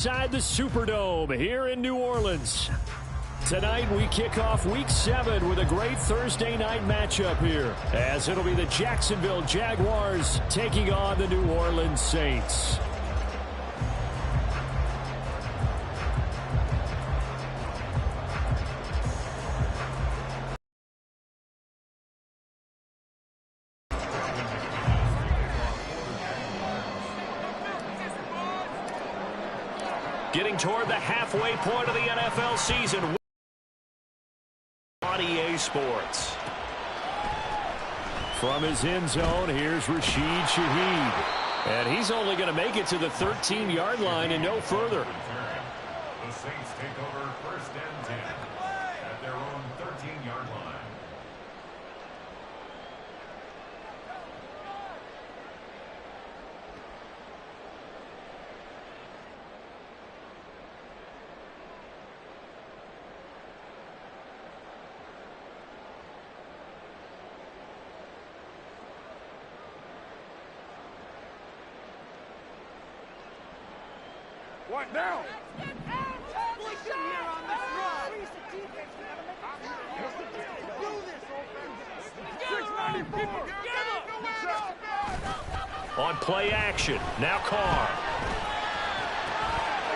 Inside the Superdome here in New Orleans. Tonight we kick off Week 7 with a great Thursday night matchup here, as it'll be the Jacksonville Jaguars taking on the New Orleans Saints. Getting toward the halfway point of the NFL season on EA Sports. From his end zone, here's Rashid Shaheed. And he's only going to make it to the 13-yard line and no further. The Saints take over 1st and 10 at their own 13-yard line. What now? On play action, now Carr.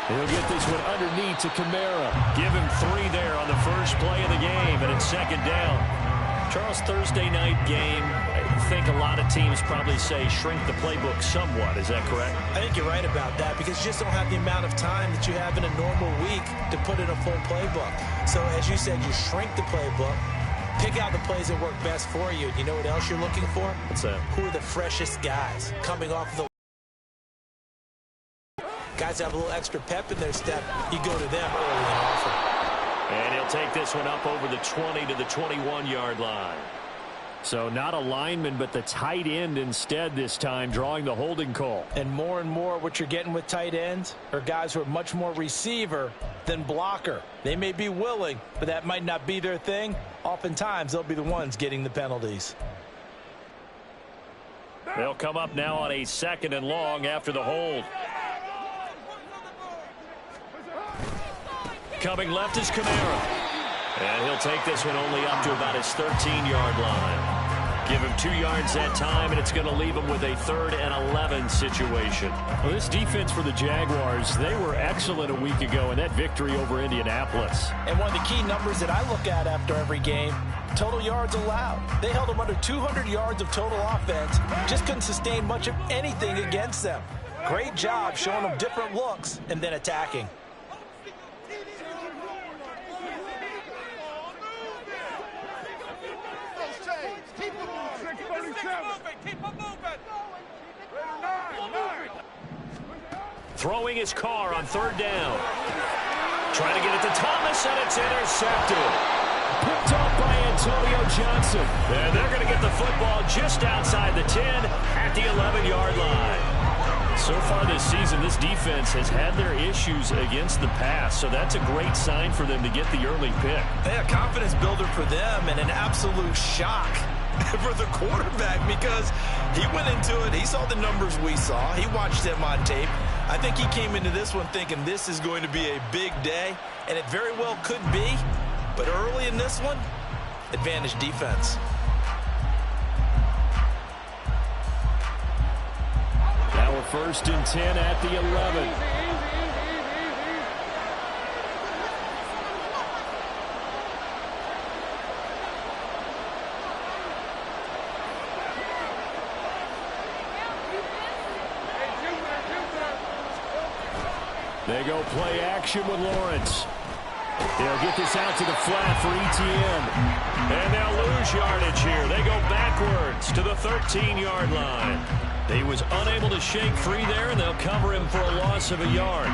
He'll get this one underneath to Kamara. Give him 3 there on the first play of the game, and it's 2nd down. Charles, Thursday night game, I think a lot of teams probably say shrink the playbook somewhat. Is that correct? I think you're right about that, because you just don't have the amount of time that you have in a normal week to put in a full playbook. So as you said, you shrink the playbook, pick out the plays that work best for you. You know what else you're looking for? What's that? Who are the freshest guys coming off the guys that have a little extra pep in their step? You go to them early and often. And he'll take this one up over the 20 to the 21-yard line. So not a lineman, but the tight end instead this time, drawing the holding call. And more what you're getting with tight ends are guys who are much more receiver than blocker. They may be willing, but that might not be their thing. Oftentimes, they'll be the ones getting the penalties. They'll come up now on a 2nd and long after the hold. Coming left is Kamara. And he'll take this one only up to about his 13-yard line. Give him 2 yards that time, and it's going to leave him with a 3rd and 11 situation. Well, this defense for the Jaguars, they were excellent a week ago in that victory over Indianapolis. And one of the key numbers that I look at after every game, total yards allowed. They held them under 200 yards of total offense. Just couldn't sustain much of anything against them. Great job showing them different looks and then attacking. Throwing his Carr on 3rd down. Trying to get it to Thomas, and it's intercepted. Picked off by Antonio Johnson. And they're going to get the football just outside the 10 at the 11-yard line. So far this season, this defense has had their issues against the pass, so that's a great sign for them to get the early pick. Yeah, confidence builder for them, and an absolute shock for the quarterback, because he went into it, he saw the numbers we saw, he watched them on tape. I think he came into this one thinking this is going to be a big day, and it very well could be, but early in this one, advantage defense. Now we're 1st and 10 at the 11. They go play action with Lawrence. They'll get this out to the flat for ETN. And they'll lose yardage here. They go backwards to the 13-yard line. He was unable to shake free there, and they'll cover him for a loss of a yard.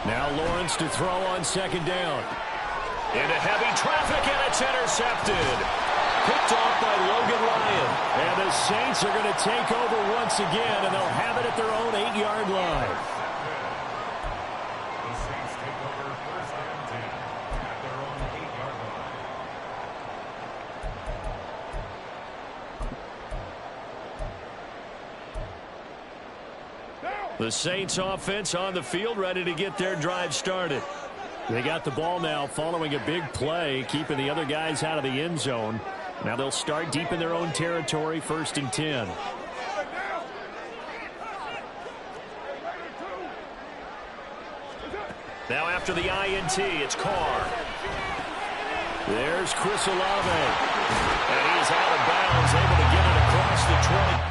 Now Lawrence to throw on 2nd down. Into heavy traffic, and it's intercepted. Picked off by Logan Ryan. And the Saints are going to take over once again, and they'll have it at their own 8-yard line. The Saints offense on the field, ready to get their drive started. They got the ball now following a big play, keeping the other guys out of the end zone. Now they'll start deep in their own territory, 1st and 10. Now after the INT, it's Carr. There's Chris Olave. And he's out of bounds, able to get it across the 20.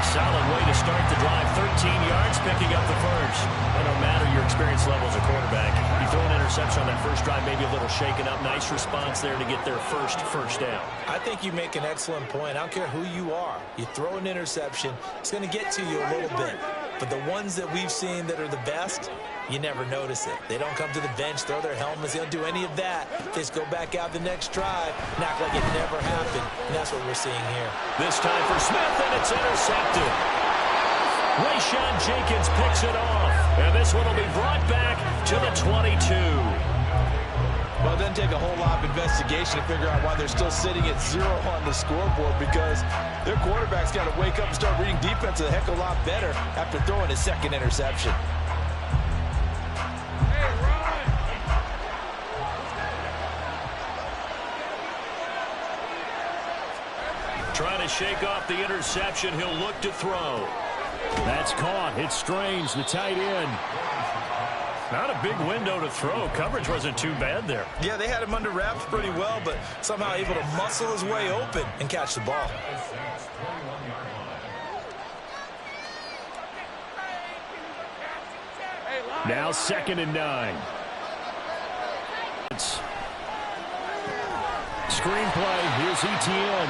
Solid way to start the drive. 13 yards, picking up the first. It don't matter your experience level as a quarterback. You throw an interception on that first drive, maybe a little shaken up. Nice response there to get their first down. I think you make an excellent point. I don't care who you are. You throw an interception, it's going to get to you a little bit. But the ones that we've seen that are the best, you never notice it. They don't come to the bench, throw their helmets. They don't do any of that. They just go back out the next drive and act like it never happened. And that's what we're seeing here. This time for Smith, and it's intercepted. Rayshawn Jenkins picks it off. And this one will be brought back to the 22. Well, it doesn't take a whole lot of investigation to figure out why they're still sitting at 0 on the scoreboard, because their quarterback's got to wake up and start reading defense a heck of a lot better after throwing his second interception. Trying to shake off the interception. He'll look to throw. That's caught. It's Strange, the tight end. Not a big window to throw. Coverage wasn't too bad there. Yeah, they had him under wraps pretty well, but somehow able to muscle his way open and catch the ball. Now 2nd and 9. It's screenplay. Here's ETN.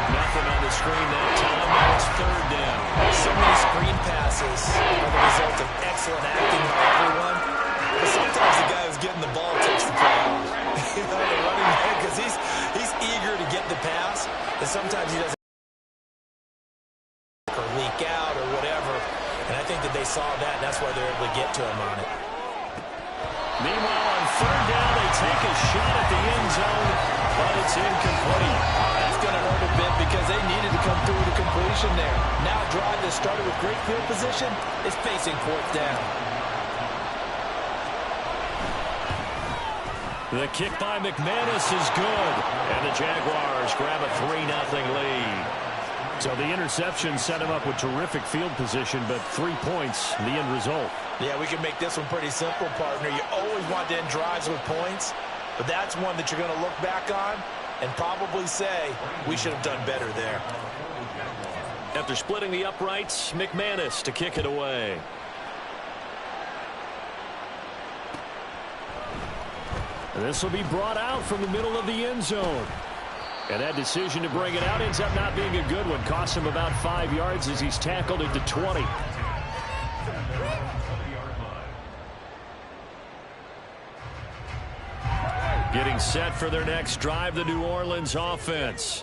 Nothing on the screen that time. Now it's 3rd down. So many screen passes are the result of excellent acting by everyone. But sometimes the guy who's getting the ball takes the play off. The running back, because he's eager to get the pass, and sometimes he doesn't or leak out or whatever. And I think that they saw that, and that's why they're able to get to him on it. Meanwhile, on 3rd down, they take a shot at the end zone, but it's incomplete. That's going to hurt a bit because they needed to come through the completion there. Now a drive that started with great field position is facing 4th down. The kick by McManus is good, and the Jaguars grab a 3-0 lead. So the interception set him up with terrific field position, but 3 points, the end result. Yeah, we can make this one pretty simple, partner. You always want to end drives with points, but that's one that you're going to look back on and probably say, we should have done better there. After splitting the uprights, McManus to kick it away. This will be brought out from the middle of the end zone. And that decision to bring it out ends up not being a good one. Costs him about 5 yards as he's tackled at the 20. Getting set for their next drive, the New Orleans offense.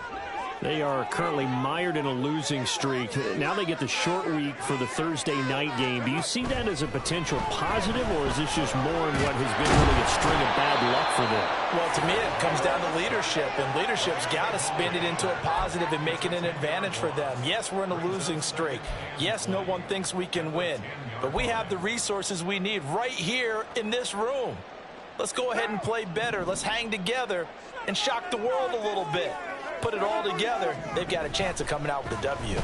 They are currently mired in a losing streak. Now they get the short week for the Thursday night game. Do you see that as a potential positive, or is this just more in what has been really a string of bad luck for them? Well, to me, it comes down to leadership, and leadership's got to spin it into a positive and make it an advantage for them. Yes, we're in a losing streak. Yes, no one thinks we can win, but we have the resources we need right here in this room. Let's go ahead and play better. Let's hang together and shock the world a little bit. Put it all together, they've got a chance of coming out with a W.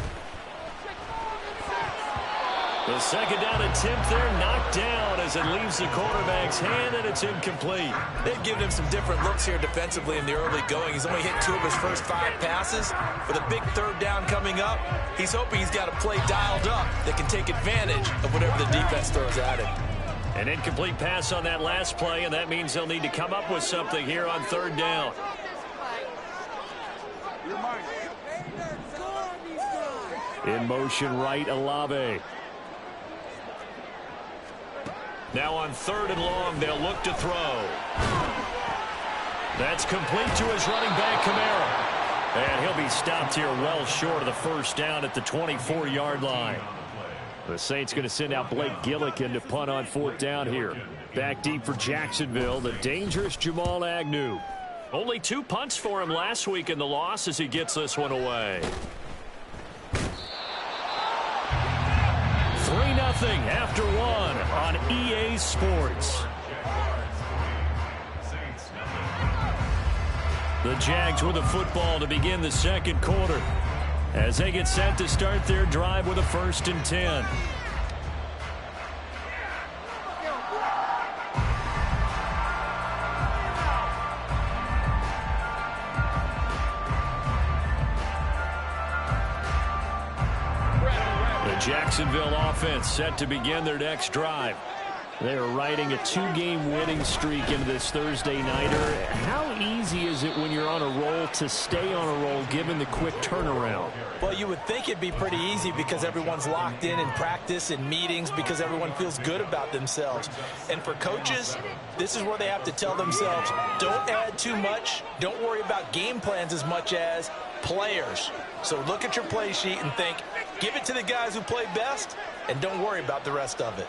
The second down attempt there knocked down as it leaves the quarterback's hand, and it's incomplete. They've given him some different looks here defensively in the early going. He's only hit 2 of his first 5 passes. With a big third down coming up, he's hoping he's got a play dialed up that can take advantage of whatever the defense throws at him. An incomplete pass on that last play, and that means they'll need to come up with something here on third down. In motion right, Olave. Now on third and long, they'll look to throw. That's complete to his running back, Kamara. And he'll be stopped here well short of the first down at the 24-yard line. The Saints going to send out Blake Gillikin to punt on fourth down here. Back deep for Jacksonville, the dangerous Jamal Agnew. Only 2 punts for him last week in the loss as he gets this one away. 3-0 after 1 on EA Sports. The Jags with the football to begin the second quarter as they get set to start their drive with a 1st and 10. Jacksonville offense set to begin their next drive. They are riding a 2-game winning streak into this Thursday nighter. How easy is it when you're on a roll to stay on a roll given the quick turnaround? Well, you would think it'd be pretty easy because everyone's locked in practice and meetings because everyone feels good about themselves. And for coaches, this is where they have to tell themselves, don't add too much. Don't worry about game plans as much as players. So look at your play sheet and think, give it to the guys who play best, and don't worry about the rest of it.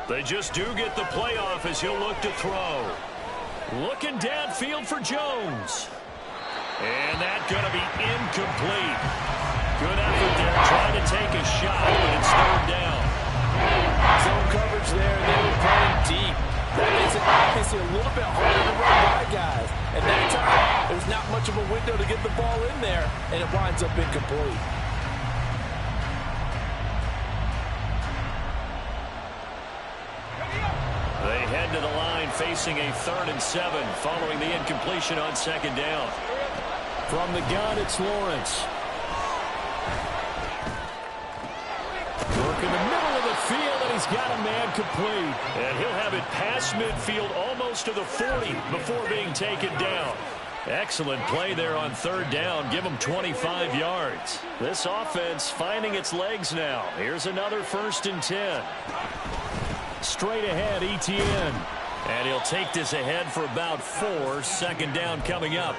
They just do get the playoff as he'll look to throw. Looking downfield for Jones. And that's going to be incomplete. Good effort there, trying to take a shot, but it's third down. Zone coverage there, they were playing deep. That makes it obviously a little bit harder to run by guys. And that time, there's not much of a window to get the ball in there, and it winds up incomplete. They head to the line facing a 3rd and 7 following the incompletion on second down. From the gun, it's Lawrence. Work in the middle of the field, and he's got a man complete. And he'll have it past midfield almost to the 40 before being taken down. Excellent play there on third down. Give him 25 yards. This offense finding its legs now. Here's another 1st and 10. Straight ahead, Etienne. And he'll take this ahead for about 4. Second down coming up.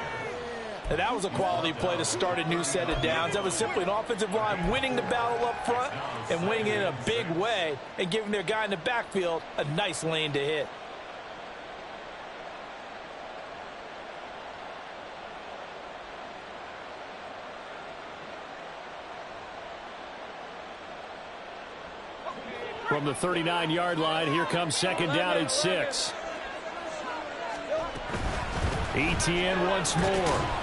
And that was a quality play to start a new set of downs. That was simply an offensive line winning the battle up front and winning it in a big way and giving their guy in the backfield a nice lane to hit. From the 39-yard line, here comes second down at 6. Etienne once more.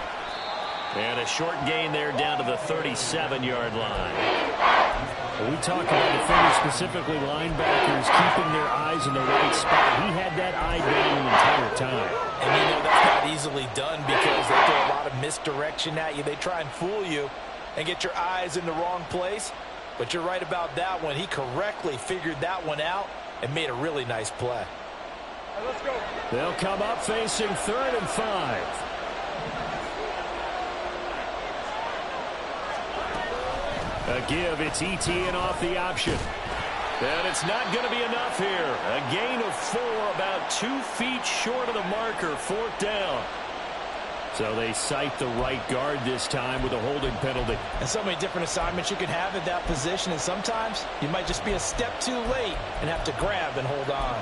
And a short gain there down to the 37-yard line. We talk about defenders, specifically linebackers, keeping their eyes in the right spot. He had that eye down the entire time. And you know that's not easily done because they throw a lot of misdirection at you. They try and fool you and get your eyes in the wrong place. But you're right about that one. He correctly figured that one out and made a really nice play. Let's go. They'll come up facing 3rd and 5. A give, it's Etienne off the option. And it's not going to be enough here. A gain of 4, about 2 feet short of the marker, 4th down. So they cite the right guard this time with a holding penalty. And so many different assignments you can have at that position, and sometimes you might just be a step too late and have to grab and hold on.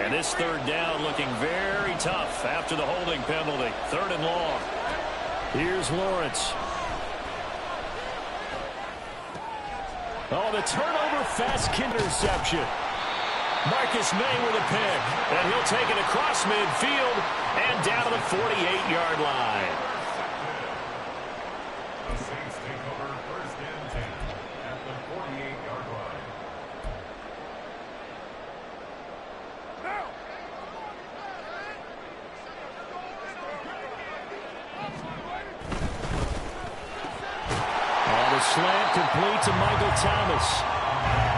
And this third down looking very tough after the holding penalty. 3rd and long. Here's Lawrence. Oh, the turnover, fast interception. Marcus May with a pick. And he'll take it across midfield and down to the 48-yard line. The Saints take over 1st and 10 at the 48-yard line. On the slant, complete to Michael Thomas.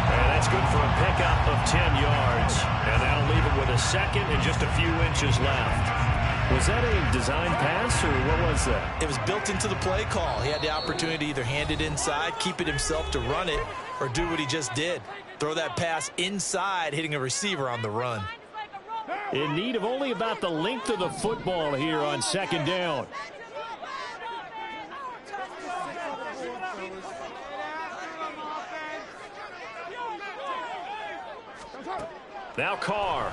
And that's good for a pickup of 10 yards. And that'll leave him with a second and just a few inches left. Was that a design pass, or what was that? It was built into the play call. He had the opportunity to either hand it inside, keep it himself to run it, or do what he just did. Throw that pass inside, hitting a receiver on the run. In need of only about the length of the football here on 2nd down. Now Carr.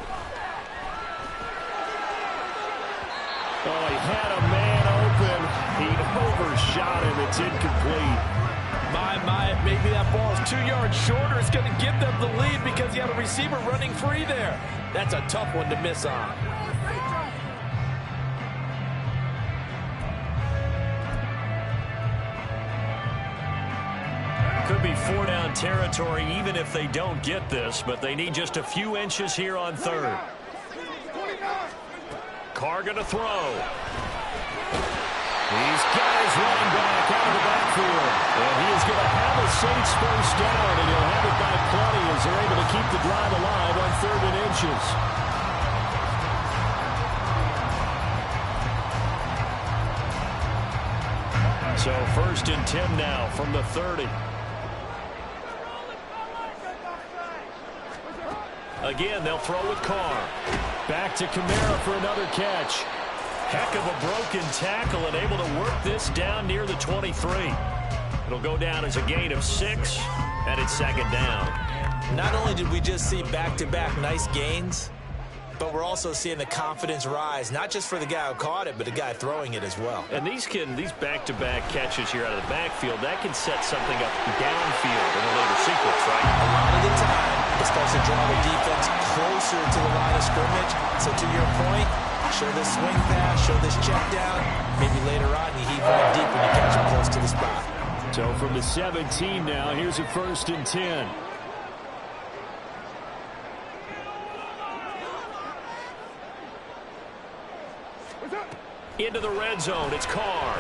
Oh, he had a man open. He overshot him. It's incomplete. Maybe that ball's 2 yards shorter. It's going to give them the lead because you had a receiver running free there. That's a tough one to miss on. Could be 4-down territory even if they don't get this, but they need just a few inches here on 3rd. Carr going to throw. He's got his running back out of the backfield. And he is going to have a Saints 1st down, and he'll have it by plenty as they're able to keep the drive alive on 3rd and inches. So 1st and 10 now from the 30. Again, they'll throw with Carr. Back to Kamara for another catch. Heck of a broken tackle and able to work this down near the 23. It'll go down as a gain of 6, and it's 2nd down. Not only did we just see back-to-back nice gains, but we're also seeing the confidence rise, not just for the guy who caught it, but the guy throwing it as well. And these back-to-back catches here out of the backfield, that can set something up downfield in a later sequence, right? A lot of the time, it starts to draw the defense closer to the line of scrimmage. So to your point, show this swing pass, show this check down. Maybe later on you heave one deep when you catch him close to the spot. So from the 17 now, here's a 1st and 10. Into the red zone, it's Carr.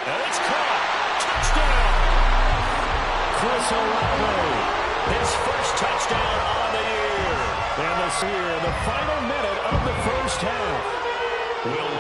And it's caught. Touchdown! Chris Olave, his first touchdown on the year. And this here, the final minute of the 1st half. Will